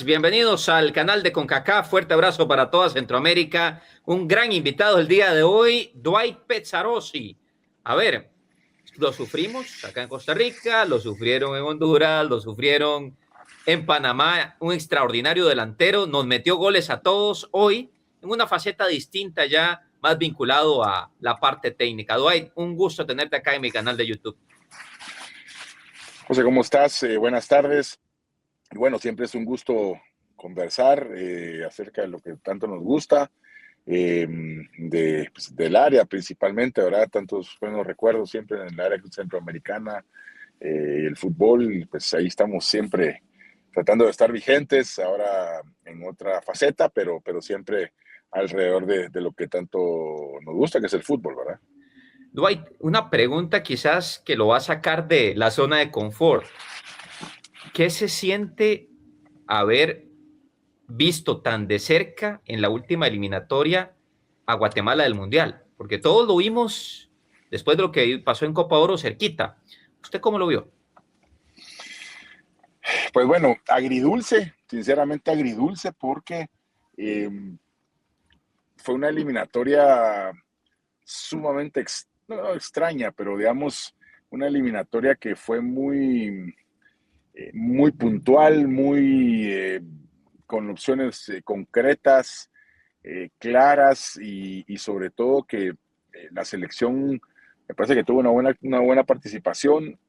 Bienvenidos al canal de CONCACAF. Fuerte abrazo para toda Centroamérica. Un gran invitado el día de hoy, Dwight Pezzarosi. A ver, lo sufrimos acá en Costa Rica, lo sufrieron en Honduras, lo sufrieron en Panamá. Un extraordinario delantero, nos metió goles a todos hoy en una faceta distinta ya, más vinculado a la parte técnica. Dwight, un gusto tenerte acá en mi canal de YouTube. José, ¿cómo estás? Buenas tardes. Y bueno, siempre es un gusto conversar acerca de lo que tanto nos gusta, del área principalmente, ¿verdad? Tantos buenos recuerdos siempre en el área centroamericana, el fútbol, y pues ahí estamos siempre tratando de estar vigentes, ahora en otra faceta, pero siempre alrededor de lo que tanto nos gusta, que es el fútbol, ¿verdad? Dwight, una pregunta quizás que lo va a sacar de la zona de confort. ¿Qué se siente haber visto tan de cerca en la última eliminatoria a Guatemala del Mundial? Porque todos lo vimos después de lo que pasó en Copa Oro cerquita. ¿Usted cómo lo vio? Pues bueno, agridulce, sinceramente agridulce, porque eh, fue una eliminatoria sumamente no extraña, pero digamos, una eliminatoria que fue muy puntual, con opciones concretas, claras y sobre todo que la selección me parece que tuvo una buena participación.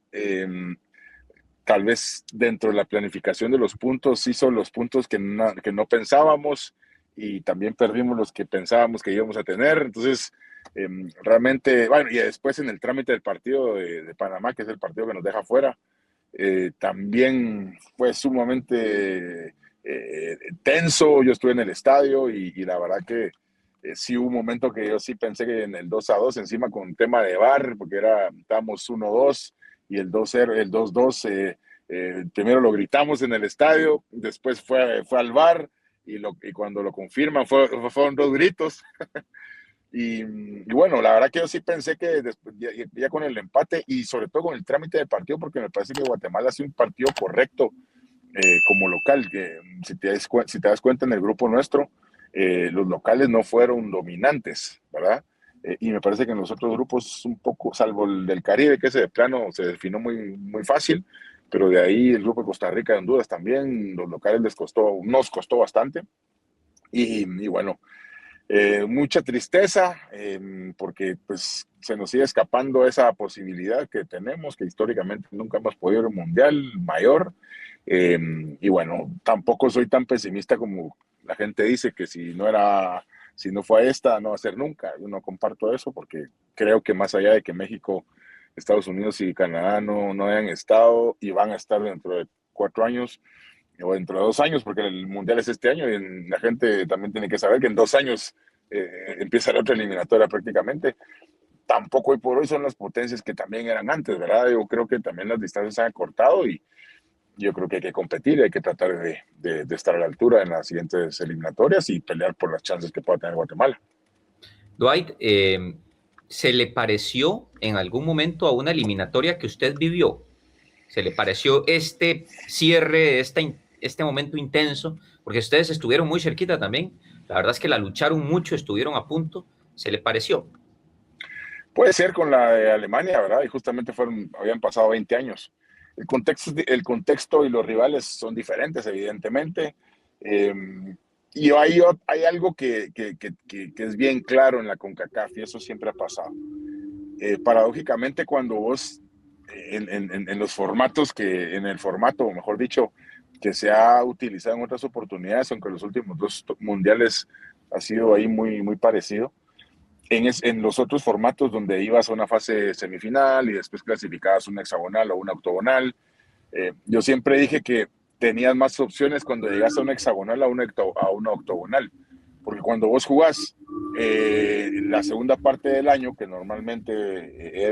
Tal vez dentro de la planificación de los puntos hizo los puntos que no pensábamos y también perdimos los que pensábamos que íbamos a tener. Entonces, realmente, bueno, y después en el trámite del partido de Panamá, que es el partido que nos deja fuera, también fue sumamente tenso. Yo estuve en el estadio y la verdad que sí hubo un momento que yo sí pensé que en el 2-2 encima con tema de VAR, porque estábamos 1-2 y el 2-0, el 2-2, primero lo gritamos en el estadio, después fue al VAR y cuando lo confirman fueron dos gritos. Y bueno, la verdad que yo sí pensé que después, ya con el empate y sobre todo con el trámite del partido, porque me parece que Guatemala hace un partido correcto como local, que si te das cuenta en el grupo nuestro, los locales no fueron dominantes, ¿verdad? Y me parece que en los otros grupos un poco, salvo el del Caribe, que ese de plano se definió muy fácil, pero de ahí el grupo de Costa Rica y Honduras también, los locales nos costó bastante. Y bueno, mucha tristeza porque pues se nos sigue escapando esa posibilidad que tenemos, que históricamente nunca hemos podido ir a un mundial mayor. Eh, y bueno, tampoco soy tan pesimista como la gente dice que si no fue esta, no va a ser nunca. Yo no comparto eso porque creo que más allá de que México, Estados Unidos y Canadá no hayan estado y van a estar dentro de 4 años, o dentro de 2 años, porque el mundial es este año y la gente también tiene que saber que en 2 años empieza la otra eliminatoria prácticamente. Tampoco hoy por hoy son las potencias que también eran antes, ¿verdad? Yo creo que también las distancias se han acortado y yo creo que hay que competir, hay que tratar de estar a la altura en las siguientes eliminatorias y pelear por las chances que pueda tener Guatemala. Dwight, ¿se le pareció en algún momento a una eliminatoria que usted vivió? ¿Se le pareció este cierre, este momento intenso? Porque ustedes estuvieron muy cerquita también. La verdad es que la lucharon mucho, estuvieron a punto. ¿Se le pareció? Puede ser con la de Alemania, ¿verdad? Y justamente habían pasado 20 años. El contexto y los rivales son diferentes, evidentemente. Eh, y hay algo que es bien claro en la CONCACAF, y eso siempre ha pasado. Paradójicamente, cuando vos, en los formatos en el formato, o mejor dicho, que se ha utilizado en otras oportunidades, aunque los últimos dos mundiales ha sido ahí muy parecido, en los otros formatos donde ibas a una fase semifinal y después clasificabas un hexagonal o un octogonal, yo siempre dije que tenías más opciones cuando llegas a un hexagonal a una octogonal, porque cuando vos jugás la segunda parte del año, que normalmente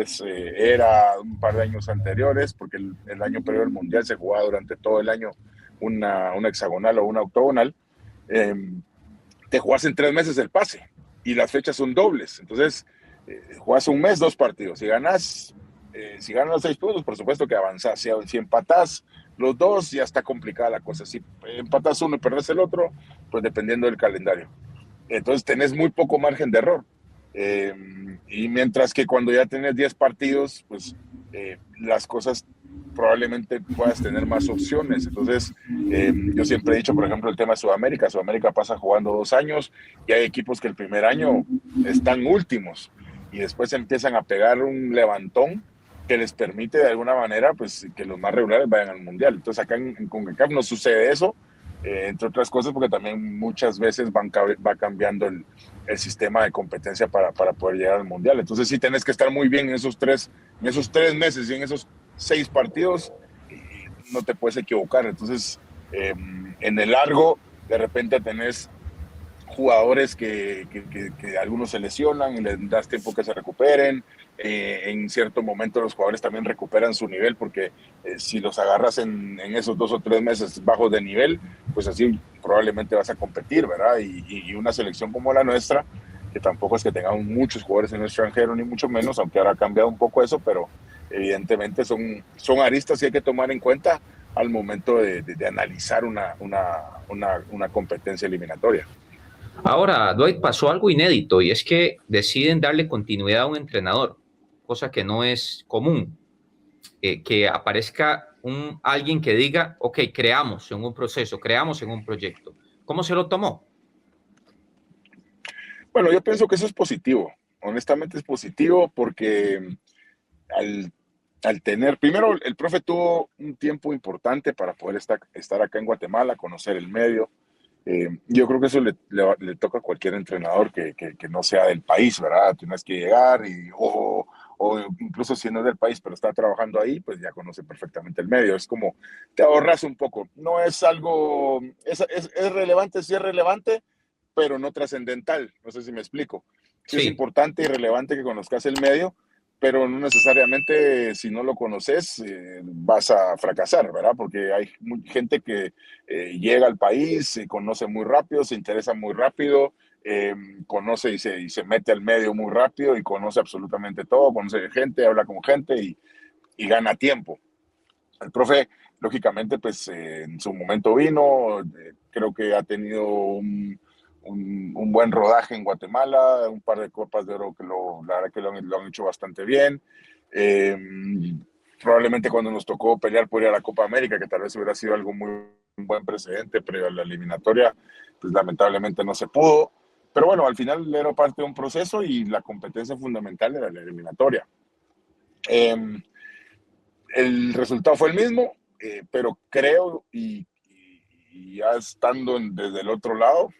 era un par de años anteriores, porque el año previo al Mundial se jugaba durante todo el año una hexagonal o una octogonal, eh, te jugás en 3 meses el pase y las fechas son dobles. Entonces, jugás un mes, dos partidos. Si ganas los 6 puntos, por supuesto que avanzás. Si empatás, los dos, ya está complicada la cosa. Si empatas uno y perdés el otro, pues dependiendo del calendario. Entonces tenés muy poco margen de error. Eh, y mientras que cuando ya tenés 10 partidos, pues las cosas probablemente puedas tener más opciones. Entonces, yo siempre he dicho, por ejemplo, el tema de Sudamérica. Sudamérica pasa jugando 2 años y hay equipos que el primer año están últimos y después empiezan a pegar un levantón que les permite de alguna manera pues que los más regulares vayan al mundial. Entonces acá en CONCACAF no sucede eso, entre otras cosas porque también muchas veces va cambiando el sistema de competencia para poder llegar al mundial. Entonces sí tenés que estar muy bien en esos 3 meses y en esos 6 partidos, no te puedes equivocar. Entonces en el largo de repente tenés jugadores que algunos se lesionan y les das tiempo que se recuperen. En cierto momento los jugadores también recuperan su nivel porque si los agarras en esos 2 o 3 meses bajos de nivel, pues así probablemente vas a competir, ¿verdad? Y una selección como la nuestra, que tampoco es que tengamos muchos jugadores en el extranjero, ni mucho menos, aunque ahora ha cambiado un poco eso, pero evidentemente son aristas que hay que tomar en cuenta al momento de analizar una competencia eliminatoria. Ahora, Dwight, pasó algo inédito y es que deciden darle continuidad a un entrenador, cosa que no es común, que aparezca alguien que diga, ok, creamos en un proceso, creamos en un proyecto. ¿Cómo se lo tomó? Bueno, yo pienso que eso es positivo. Honestamente es positivo porque al, al tener, primero el profe tuvo un tiempo importante para poder estar acá en Guatemala, conocer el medio. Yo creo que eso le toca a cualquier entrenador que no sea del país, ¿verdad? Tienes que llegar o incluso si no es del país, pero está trabajando ahí, pues ya conoce perfectamente el medio. Es como, te ahorras un poco. No es algo, es relevante, sí es relevante, pero no trascendental. No sé si me explico. Sí es Sí, importante y relevante que conozcas el medio, pero no necesariamente si no lo conoces vas a fracasar, ¿verdad? Porque hay gente que llega al país, se conoce muy rápido, se interesa muy rápido, conoce y se mete al medio muy rápido y conoce absolutamente todo, conoce gente, habla con gente y gana tiempo. El profe, lógicamente, pues en su momento vino, creo que ha tenido un buen rodaje en Guatemala, un par de copas de oro que la verdad que lo han hecho bastante bien. Eh, Probablemente cuando nos tocó pelear por ir a la Copa América, que tal vez hubiera sido algo muy un buen precedente previo a la eliminatoria, pues lamentablemente no se pudo. Pero bueno, al final era parte de un proceso y la competencia fundamental era la eliminatoria. Eh, el resultado fue el mismo, pero creo y ya estando desde el otro lado,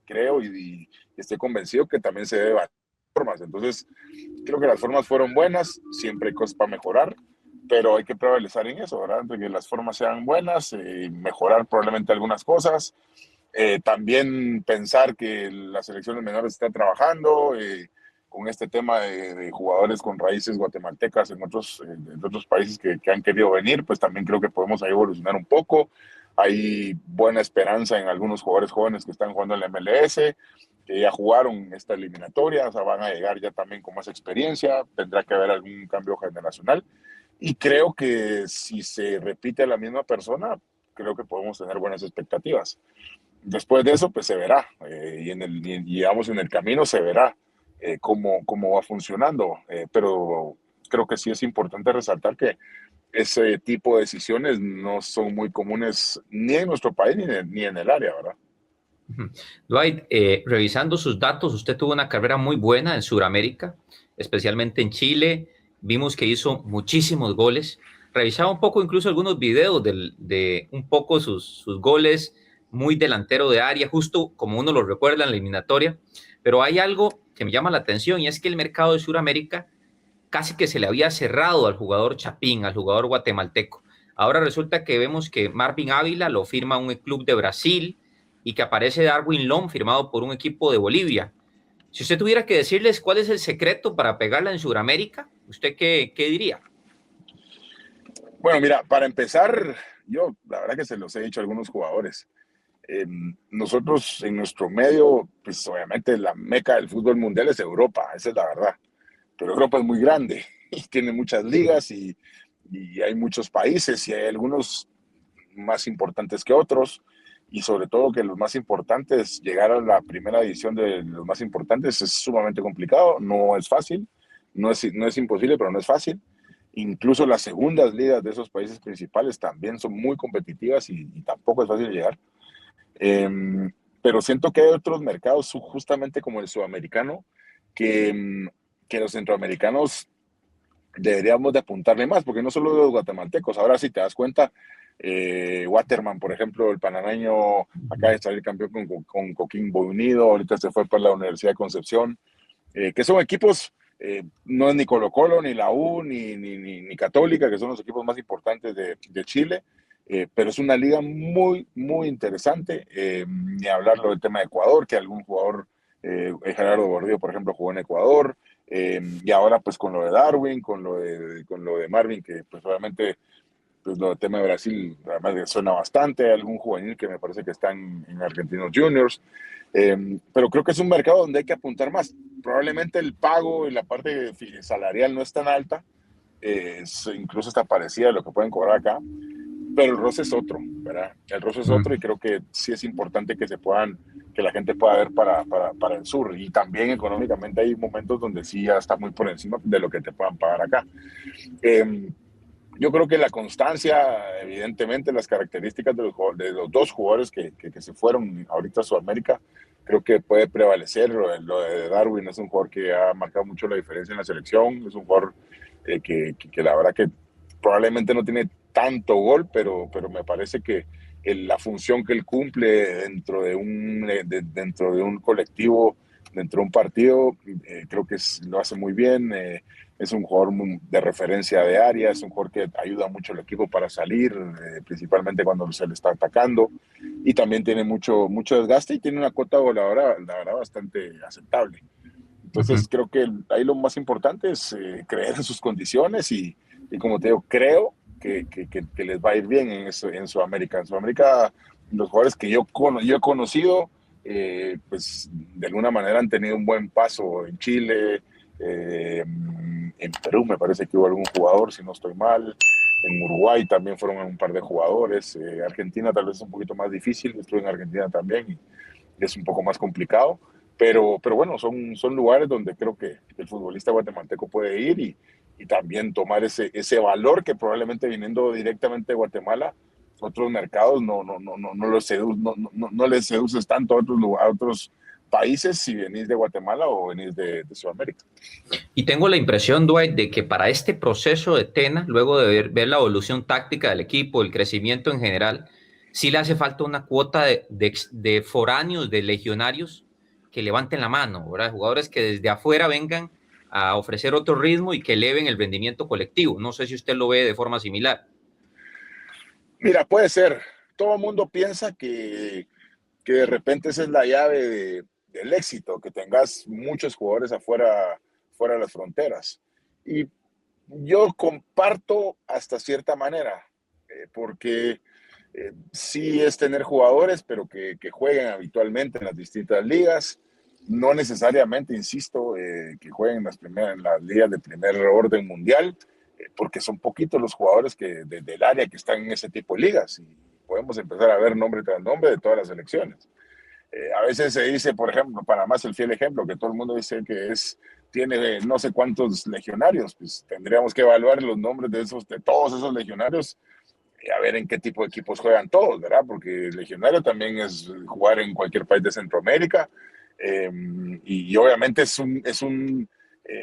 creo y estoy convencido que también se debe a las formas. Entonces, creo que las formas fueron buenas, siempre hay cosas para mejorar, pero hay que prevalecer en eso, ¿verdad? De que las formas sean buenas, mejorar probablemente algunas cosas, también pensar que las selecciones menores están trabajando con este tema de jugadores con raíces guatemaltecas en otros países que han querido venir, pues también creo que podemos ahí evolucionar un poco. Hay buena esperanza en algunos jugadores jóvenes que están jugando en la MLS, que ya jugaron esta eliminatoria, o sea, van a llegar ya también con más experiencia, tendrá que haber algún cambio generacional. Y creo que si se repite la misma persona, creo que podemos tener buenas expectativas. Después de eso, pues se verá, digamos, en el camino se verá cómo va funcionando, pero creo que sí es importante resaltar que ese tipo de decisiones no son muy comunes ni en nuestro país ni en el área, ¿verdad? Dwight, revisando sus datos, usted tuvo una carrera muy buena en Sudamérica, especialmente en Chile. Vimos que hizo muchísimos goles. Revisaba un poco incluso algunos videos de un poco sus goles, muy delantero de área, justo como uno lo recuerda en la eliminatoria. Pero hay algo que me llama la atención y es que el mercado de Sudamérica casi que se le había cerrado al jugador Chapín, al jugador guatemalteco. Ahora resulta que vemos que Marvin Ávila lo firma un club de Brasil y que aparece Darwin Lom firmado por un equipo de Bolivia. Si usted tuviera que decirles cuál es el secreto para pegarla en Sudamérica, ¿usted qué diría? Bueno, mira, para empezar, yo la verdad que se los he dicho a algunos jugadores. Nosotros en nuestro medio, pues obviamente la meca del fútbol mundial es Europa, esa es la verdad. Pero Europa es muy grande y tiene muchas ligas y hay muchos países y hay algunos más importantes que otros, y sobre todo que los más importantes, llegar a la primera división de los más importantes es sumamente complicado, no es fácil, no es imposible, pero no es fácil. Incluso las segundas ligas de esos países principales también son muy competitivas y tampoco es fácil llegar. Eh, pero siento que hay otros mercados, justamente como el sudamericano, que los centroamericanos deberíamos de apuntarle más, porque no solo los guatemaltecos, ahora si te das cuenta, Waterman, por ejemplo, el panameño, acaba de salir campeón con Coquimbo Unido, ahorita se fue para la Universidad de Concepción, que son equipos, no es ni Colo Colo, ni la U, ni Católica, que son los equipos más importantes de Chile, pero es una liga muy, muy interesante, ni hablarlo del tema de Ecuador, que algún jugador, Gerardo Gordillo, por ejemplo, jugó en Ecuador, y ahora pues con lo de Darwin, con lo de Marvin, que pues obviamente pues lo del tema de Brasil además que suena bastante, algún juvenil que me parece que está en Argentinos Juniors, pero creo que es un mercado donde hay que apuntar más. Probablemente el pago y la parte salarial no es tan alta, incluso está parecida a lo que pueden cobrar acá, pero el roce es otro, ¿verdad? El roce es otro y creo que sí es importante que que la gente pueda ver para el sur. Y también económicamente hay momentos donde sí ya está muy por encima de lo que te puedan pagar acá. Eh, yo creo que la constancia, evidentemente, las características de los dos jugadores que se fueron ahorita a Sudamérica, creo que puede prevalecer. Lo de Darwin es un jugador que ha marcado mucho la diferencia en la selección, es un jugador que la verdad que probablemente no tiene tanto gol, pero me parece que la función que él cumple dentro de un colectivo, dentro de un partido, creo que lo hace muy bien. Es un jugador de referencia de área, es un jugador que ayuda mucho al equipo para salir, principalmente cuando se le está atacando, y también tiene mucho desgaste y tiene una cuota voladora, la verdad, bastante aceptable. Entonces creo que ahí lo más importante es creer en sus condiciones y como te digo, creo que les va a ir bien en Sudamérica. En Sudamérica, los jugadores que yo he conocido, pues de alguna manera han tenido un buen paso en Chile, en Perú me parece que hubo algún jugador, si no estoy mal, en Uruguay también fueron un par de jugadores, Argentina tal vez es un poquito más difícil, estuve en Argentina también y es un poco más complicado, pero bueno, son lugares donde creo que el futbolista guatemalteco puede ir y también tomar ese valor que probablemente viniendo directamente de Guatemala, otros mercados no les seduces tanto a a otros países si venís de Guatemala o venís de Sudamérica. Y tengo la impresión, Dwight, de que para este proceso de Tena, luego de ver la evolución táctica del equipo, el crecimiento en general, sí le hace falta una cuota de foráneos, de legionarios que levanten la mano, ¿verdad? Jugadores que desde afuera vengan a ofrecer otro ritmo y que eleven el rendimiento colectivo. No sé si usted lo ve de forma similar. Mira, puede ser. Todo el mundo piensa que de repente esa es la llave del éxito, que tengas muchos jugadores fuera de las fronteras. Y yo comparto hasta cierta manera, porque sí es tener jugadores, pero que jueguen habitualmente en las distintas ligas. No necesariamente, insisto, que jueguen en las ligas de primer orden mundial, porque son poquitos los jugadores del área que están en ese tipo de ligas. Y podemos empezar a ver nombre tras nombre de todas las selecciones. A veces se dice, por ejemplo, Panamá es el fiel ejemplo, que todo el mundo dice que tiene no sé cuántos legionarios, pues tendríamos que evaluar los nombres de todos esos legionarios y a ver en qué tipo de equipos juegan todos, ¿verdad? Porque el legionario también es jugar en cualquier país de Centroamérica, y obviamente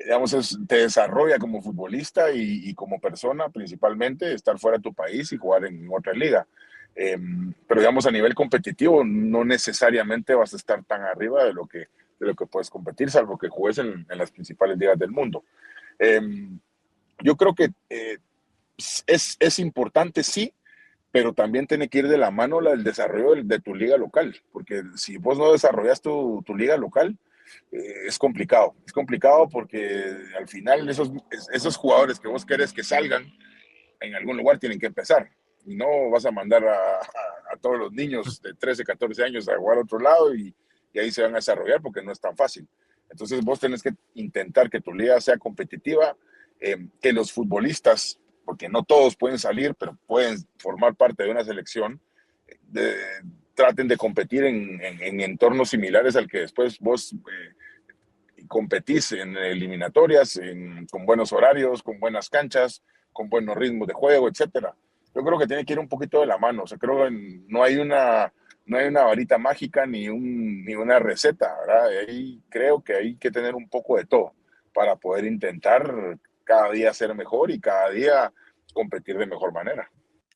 digamos, te desarrolla como futbolista y como persona, principalmente, estar fuera de tu país y jugar en otra liga. Pero digamos, a nivel competitivo, no necesariamente vas a estar tan arriba de lo que puedes competir, salvo que juegues en las principales ligas del mundo. Eh, yo creo que es importante, sí, pero también tiene que ir de la mano el desarrollo de tu liga local, porque si vos no desarrollas tu liga local, es complicado. Es complicado porque al final esos jugadores que vos querés que salgan en algún lugar tienen que empezar. Y no vas a mandar a todos los niños de 13, 14 años a jugar a otro lado y ahí se van a desarrollar porque no es tan fácil. Entonces vos tenés que intentar que tu liga sea competitiva, que los futbolistas porque no todos pueden salir, pero pueden formar parte de una selección, de, traten de competir en entornos similares al que después vos competís en eliminatorias, con buenos horarios, con buenas canchas, con buenos ritmos de juego, etcétera. Yo creo que tiene que ir un poquito de la mano. O sea, creo que no hay una varita mágica ni una receta, ¿verdad? Ahí creo que hay que tener un poco de todo para poder intentar cada día ser mejor y cada día competir de mejor manera.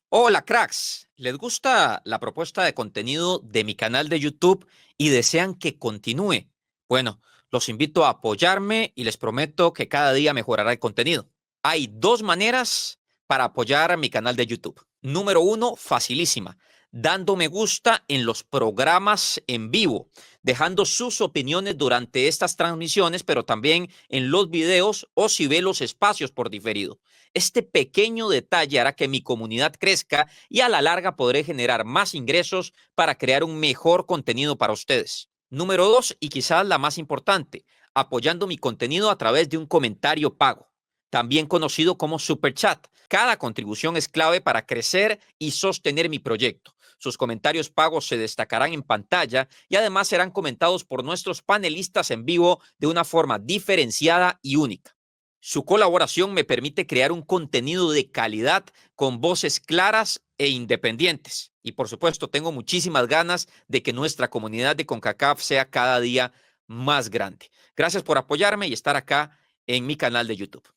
Hola, cracks. ¿Les gusta la propuesta de contenido de mi canal de YouTube y desean que continúe? Bueno, los invito a apoyarme y les prometo que cada día mejorará el contenido. Hay dos maneras para apoyar a mi canal de YouTube. Número uno, facilísima, dando me gusta en los programas en vivo, dejando sus opiniones durante estas transmisiones, pero también en los videos o si ve los espacios por diferido. Este pequeño detalle hará que mi comunidad crezca y a la larga podré generar más ingresos para crear un mejor contenido para ustedes. Número dos, y quizás la más importante, apoyando mi contenido a través de un comentario pago, también conocido como Super Chat. Cada contribución es clave para crecer y sostener mi proyecto. Sus comentarios pagos se destacarán en pantalla y además serán comentados por nuestros panelistas en vivo de una forma diferenciada y única. Su colaboración me permite crear un contenido de calidad con voces claras e independientes. Y por supuesto, tengo muchísimas ganas de que nuestra comunidad de CONCACAF sea cada día más grande. Gracias por apoyarme y estar acá en mi canal de YouTube.